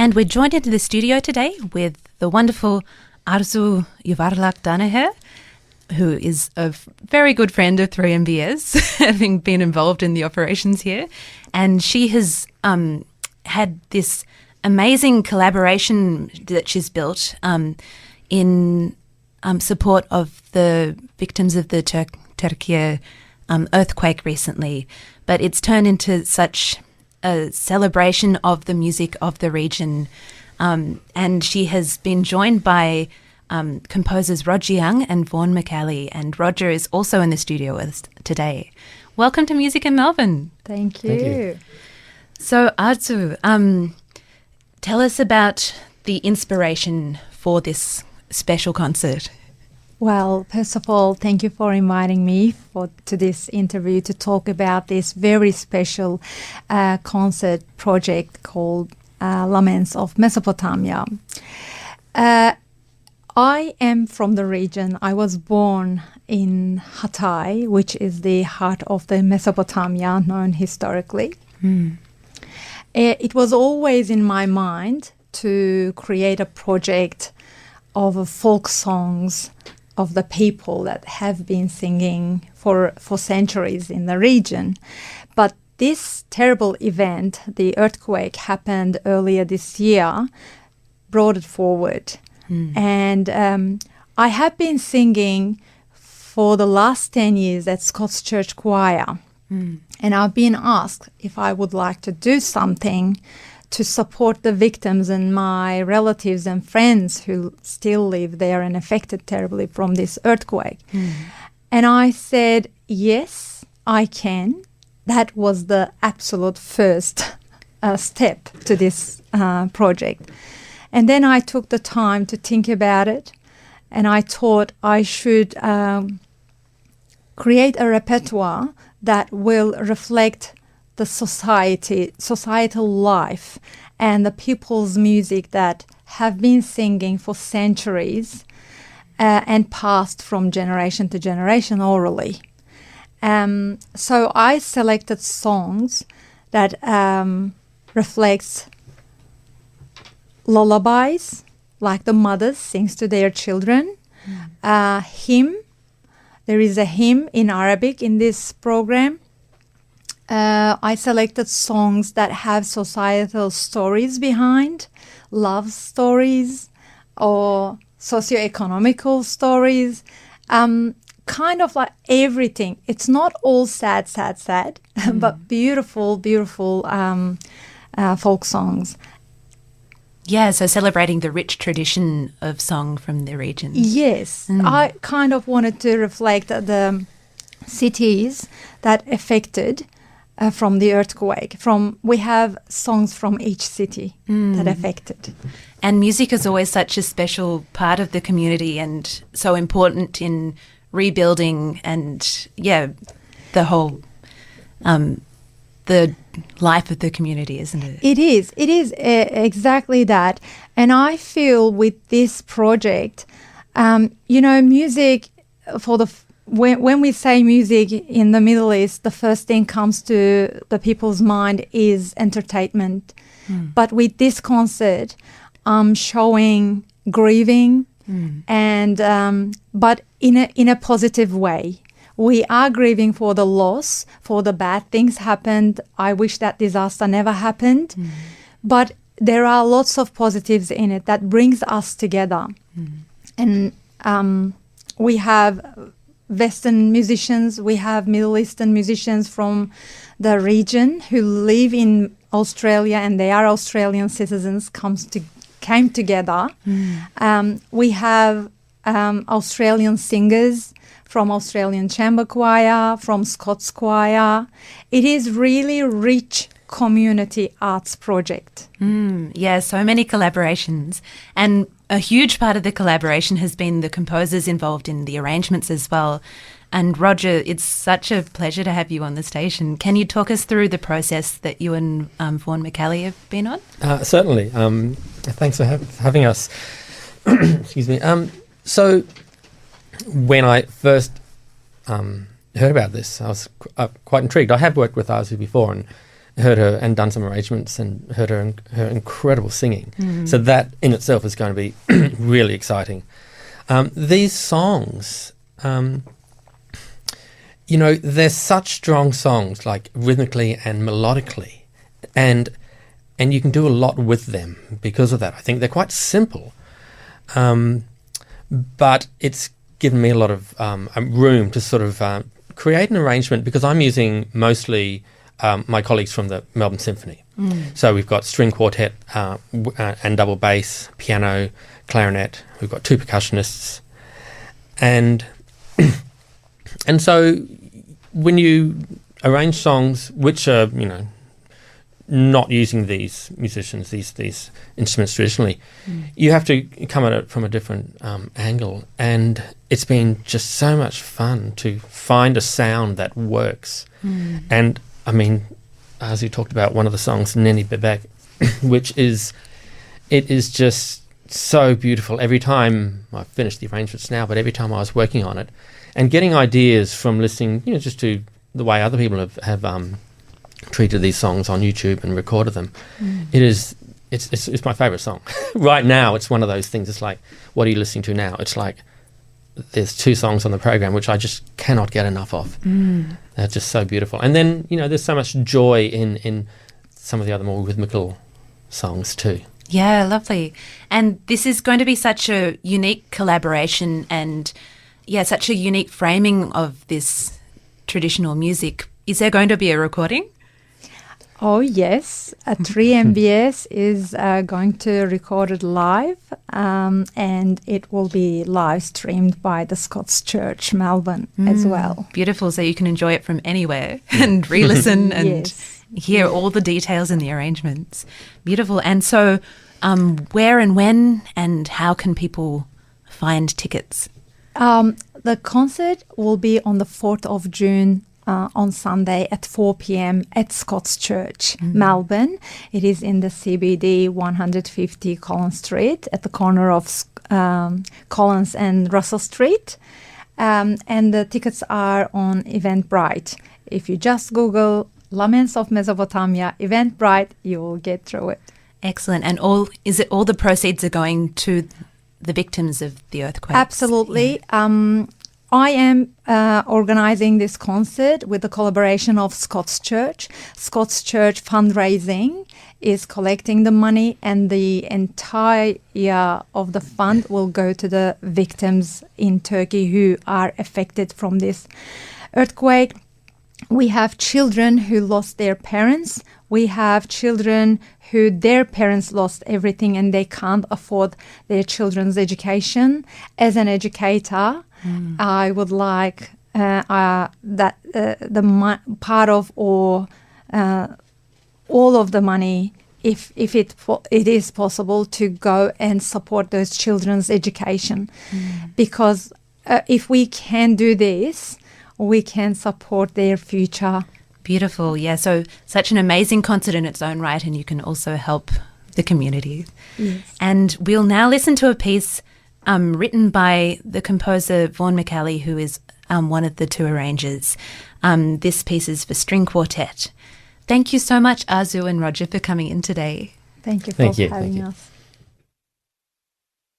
And we're joined into the studio today with the wonderful Arzu Yuvarlak-Danaher, who is a very good friend of 3MBS, having been involved in the operations here. And she has had this amazing collaboration that she's built in support of the victims of the Turkey earthquake recently. But it's turned into such a celebration of the music of the region. And she has been joined by composers Roger Young and Vaughan McCallie, and Roger is also in the studio with us today. Welcome to Music in Melbourne. Thank you. Thank you. So Arzu, tell us about the inspiration for this special concert. Well, first of all, thank you for inviting me to this interview to talk about this very special concert project called Laments of Mesopotamia. I am from the region. I was born in Hatay, which is the heart of the Mesopotamia, known historically. It was always in my mind to create a project of folk songs of the people that have been singing for centuries in the region. But this terrible event, the earthquake, happened earlier this year, brought it forward. And I have been singing for the last 10 years at Scots Church Choir. And I've been asked if I would like to do something to support the victims and my relatives and friends who still live there and affected terribly from this earthquake. And I said, yes, I can. That was the absolute first step to this project. And then I took the time to think about it, and I thought I should create a repertoire that will reflect the societal life and the people's music that have been singing for centuries and passed from generation to generation orally. So I selected songs that reflects lullabies, like the mothers sings to their children, hymn. There is a hymn in Arabic in this program. I selected songs that have societal stories behind, love stories or socioeconomical stories, kind of like everything. It's not all sad, but beautiful, beautiful folk songs. Yeah, so celebrating the rich tradition of song from the region. Yes, I kind of wanted to reflect the cities that affected from the earthquake. We have songs from each city that affected. And music is always such a special part of the community and so important in rebuilding and, the whole the life of the community, isn't it? It is exactly that. And I feel with this project, music when we say music in the Middle East, the first thing comes to the people's mind is entertainment. But with this concert, I'm showing grieving and but in a positive way. We are grieving for the loss, for the bad things happened. I wish that disaster never happened. But there are lots of positives in it that brings us together. And we have Western musicians, we have Middle Eastern musicians from the region who live in Australia and they are Australian citizens came together. We have Australian singers from Australian Chamber Choir, from Scots Choir. It is really rich community arts project. Yeah, so many collaborations. And a huge part of the collaboration has been the composers involved in the arrangements as well. And Roger, it's such a pleasure to have you on the station. Can you talk us through the process that you and Vaughan McCallie have been on? Certainly. Thanks for having us. Excuse me. So when I first heard about this, I was quite intrigued. I have worked with Arzu before, heard her and done some arrangements and heard her incredible singing. So that in itself is going to be really exciting. These songs, they're such strong songs, like rhythmically and melodically, and you can do a lot with them because of that. I think they're quite simple, but it's given me a lot of room to sort of create an arrangement, because I'm using mostly my colleagues from the Melbourne Symphony. So we've got string quartet and double bass, piano, clarinet. We've got 2 percussionists, and so when you arrange songs which are, not using these musicians, these instruments traditionally, you have to come at it from a different angle. And it's been just so much fun to find a sound that works. And I mean, as you talked about one of the songs, Neni Bebek, which is just so beautiful. Every time I've finished the arrangements now, but every time I was working on it and getting ideas from listening, just to the way other people have treated these songs on YouTube and recorded them, it's my favourite song. Right now, it's one of those things. It's like, what are you listening to now? It's like there's 2 songs on the program which I just cannot get enough of. They're just so beautiful. And then, there's so much joy in some of the other more rhythmical songs too. Yeah, lovely. And this is going to be such a unique collaboration and, such a unique framing of this traditional music. Is there going to be a recording? Oh, yes. 3MBS is going to record it live, and it will be live streamed by the Scots Church, Melbourne, as well. Beautiful. So you can enjoy it from anywhere and re-listen and hear all the details in the arrangements. Beautiful. And so where and when and how can people find tickets? The concert will be on the 4th of June on Sunday at 4 p.m. at Scots Church, Melbourne. It is in the CBD, 150 Collins Street, at the corner of Collins and Russell Street. And the tickets are on Eventbrite. If you just Google Laments of Mesopotamia, Eventbrite, you will get through it. Excellent. And all the proceeds are going to the victims of the earthquake? Absolutely. Yeah. I am organising this concert with the collaboration of Scots Church. Scots Church fundraising is collecting the money, and the entire of the fund will go to the victims in Turkey who are affected from this earthquake. We have children who lost their parents. We have children who their parents lost everything and they can't afford their children's education. As an educator, I would like that part of or all of the money, if it is possible, to go and support those children's education, because if we can do this, we can support their future. Beautiful. Yeah, so such an amazing concert in its own right, and you can also help the community. Yes. And we'll now listen to a piece written by the composer Vaughan McCallie, who is one of the 2 arrangers. This piece is for string quartet. Thank you so much, Arzu and Roger, for coming in today. Thank you for having us.